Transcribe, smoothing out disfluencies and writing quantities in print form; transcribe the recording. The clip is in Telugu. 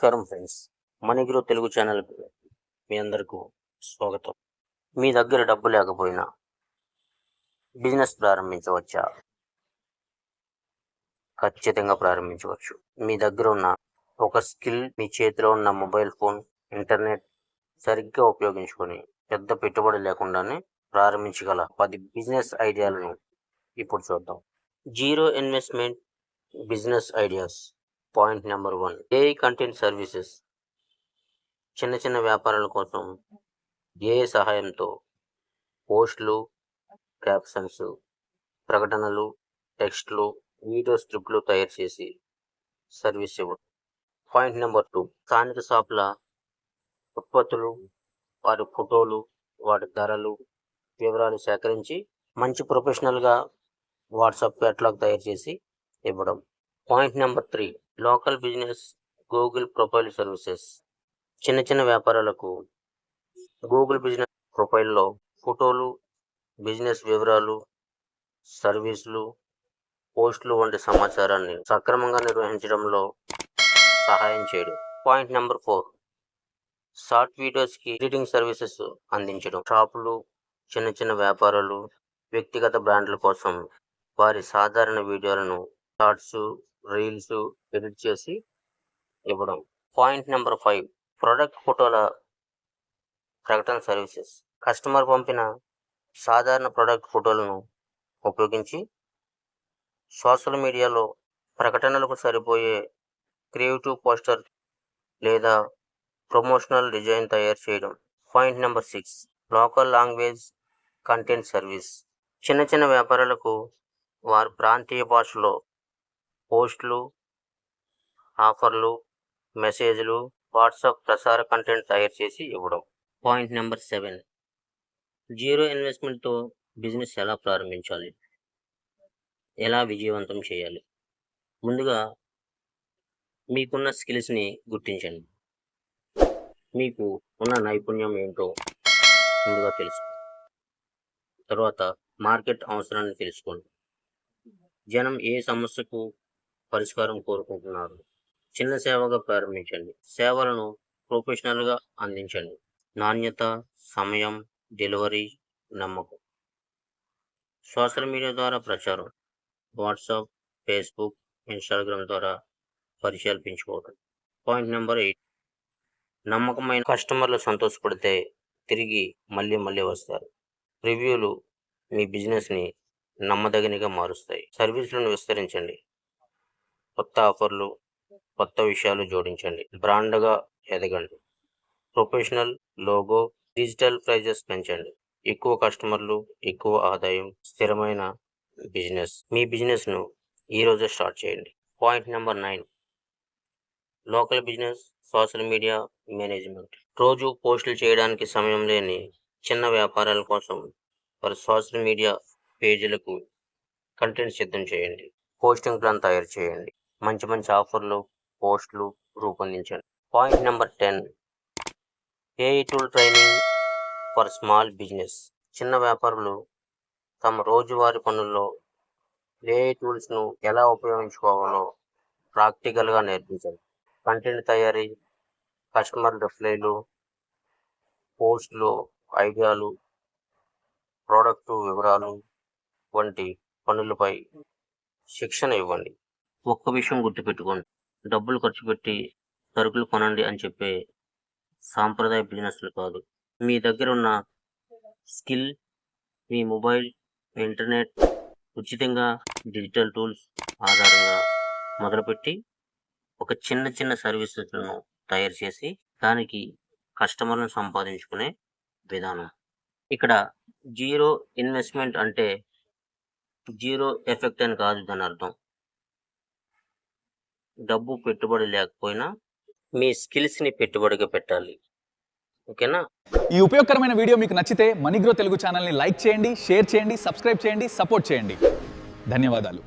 నమస్కారం ఫ్రెండ్స్, మణిగ్రో తెలుగు ఛానల్కి మీ అందరికీ స్వాగతం. మీ దగ్గర డబ్బు లేకపోయినా బిజినెస్ ప్రారంభించవచ్చా? ఖచ్చితంగా ప్రారంభించవచ్చు. మీ దగ్గర ఉన్న ఒక స్కిల్, మీ చేతిలో ఉన్న మొబైల్ ఫోన్, ఇంటర్నెట్ సరిగ్గా ఉపయోగించుకొని పెద్ద పెట్టుబడి లేకుండానే ప్రారంభించగల 10 బిజినెస్ ఐడియాలను ఇప్పుడు చూద్దాం. Zero investment business ideas. Point number 1, AI content services. చిన్న వ్యాపారాల కోసం ఏఐ సహాయంతో పోస్టులు, క్యాప్షన్స్, ప్రకటనలు, టెక్స్ట్లు, వీడియో స్క్రిప్ట్లు తయారు చేసి సర్వీస్ ఇవ్వడం. పాయింట్ నెంబర్ 2, స్థానిక షాపుల ఉత్పత్తులు, వారి ఫోటోలు, వాటి ధరలు, వివరాలు సేకరించి మంచి ప్రొఫెషనల్గా వాట్సాప్ క్యాటలాగ్ తయారు చేసి ఇవ్వడం. Point number 3, local business Google profile services. చిన్న వ్యాపారాలకు గూగుల్ బిజినెస్ ప్రొఫైల్లో ఫోటోలు, బిజినెస్ వివరాలు, సర్వీసులు, పోస్టులు వంటి సమాచారాన్ని సక్రమంగా నిర్వహించడంలో సహాయం చేయడం. పాయింట్ నెంబర్ 4, షార్ట్ వీడియోస్కి ఎడిటింగ్ సర్వీసెస్ అందించడం. షాపులు, చిన్న వ్యాపారాలు వ్యక్తిగత బ్రాండ్ల కోసం వారి సాధారణ వీడియోలను షార్ట్స్, రీల్స్ ఎడిట్ చేసి ఇవ్వడం. పాయింట్ నెంబర్ 5, ప్రొడక్ట్ ఫోటోల ప్రకటన సర్వీసెస్. కస్టమర్ పంపిన సాధారణ ప్రొడక్ట్ ఫోటోలను ఉపయోగించి సోషల్ మీడియాలో ప్రకటనలకు సరిపోయే క్రియేటివ్ పోస్టర్ లేదా ప్రమోషనల్ డిజైన్ తయారు చేయడం. Point number 6, local language content service. చిన్న వ్యాపారాలకు వారి ప్రాంతీయ భాషలో పోస్టులు, ఆఫర్లు, మెసేజ్లు, వాట్సాప్ ప్రసార కంటెంట్ తయారు చేసి ఇవ్వడం. పాయింట్ నెంబర్ 7, జీరో ఇన్వెస్ట్మెంట్తో బిజినెస్ ఎలా ప్రారంభించాలి, ఎలా విజయవంతం చేయాలి. ముందుగా మీకున్న స్కిల్స్ని గుర్తించండి. మీకు ఉన్న నైపుణ్యం ఏంటో ముందుగా తెలుసుకోండి. తర్వాత మార్కెట్ అవసరాన్ని తెలుసుకోండి. జనం ఏ సమస్యకు పరిష్కారం కోరుకుంటున్నారు. చిన్న సేవగా ప్రారంభించండి. సేవలను ప్రొఫెషనల్గా అందించండి. నాణ్యత, సమయం, డెలివరీ, నమ్మకం. సోషల్ మీడియా ద్వారా ప్రచారం. వాట్సాప్, ఫేస్బుక్, ఇన్స్టాగ్రామ్ ద్వారా పరిచయాలు పెంచుకోవడం. పాయింట్ నెంబర్ 8, నమ్మకమైన కస్టమర్లు సంతోషపడితే తిరిగి మళ్ళీ వస్తారు. రివ్యూలు మీ బిజినెస్ని నమ్మదగినగా మారుస్తాయి. సర్వీసులను విస్తరించండి. కొత్త ఆఫర్లు, కొత్త విషయాలు జోడించండి. బ్రాండ్గా ఎదగండి. ప్రొఫెషనల్ లోగో, డిజిటల్ ప్రైజెస్ పెంచండి. ఎక్కువ కస్టమర్లు, ఎక్కువ ఆదాయం, స్థిరమైన బిజినెస్. మీ బిజినెస్ను ఈరోజే స్టార్ట్ చేయండి. Point number 9, local business social media management. రోజు పోస్టులు చేయడానికి సమయం లేని చిన్న వ్యాపారాల కోసం వారి సోషల్ మీడియా పేజీలకు కంటెంట్ సిద్ధం చేయండి. పోస్టింగ్ ప్లాన్ తయారు చేయండి. మంచి ఆఫర్లు, పోస్టులు రూపొందించండి. Point number 10, AI tool training for small business. చిన్న వ్యాపారులు తమ రోజువారీ పనుల్లో ఏఐ టూల్స్ను ఎలా ఉపయోగించుకోవాలో ప్రాక్టికల్గా నేర్పించండి. కంటెంట్ తయారీ, కస్టమర్ రిప్లైలు, పోస్టులు, ఐడియాలు, ప్రోడక్టు వివరాలు వంటి పనులపై శిక్షణ ఇవ్వండి. ఒక్క విషయం గుర్తుపెట్టుకోండి, డబ్బులు ఖర్చు పెట్టి సరుకులు కొనండి అని చెప్పే సాంప్రదాయ బిజినెస్లు కాదు. మీ దగ్గర ఉన్న స్కిల్, మీ మొబైల్, ఇంటర్నెట్, ఉచితంగా డిజిటల్ టూల్స్ ఆధారంగా మొదలుపెట్టి ఒక చిన్న సర్వీసెస్లను తయారు చేసి దానికి కస్టమర్లను సంపాదించుకునే విధానం. ఇక్కడ జీరో ఇన్వెస్ట్మెంట్ అంటే జీరో ఎఫెక్ట్ అని కాదు దాని అర్థం. డబ్బు పెట్టుబడి లేకపోయినా మీ స్కిల్స్ని పెట్టుబడిగా పెట్టాలి. ఓకేనా? ఈ ఉపయోగకరమైన వీడియో మీకు నచ్చితే మణిగ్రో తెలుగు ఛానల్ని లైక్ చేయండి, షేర్ చేయండి, సబ్స్క్రైబ్ చేయండి, సపోర్ట్ చేయండి. ధన్యవాదాలు.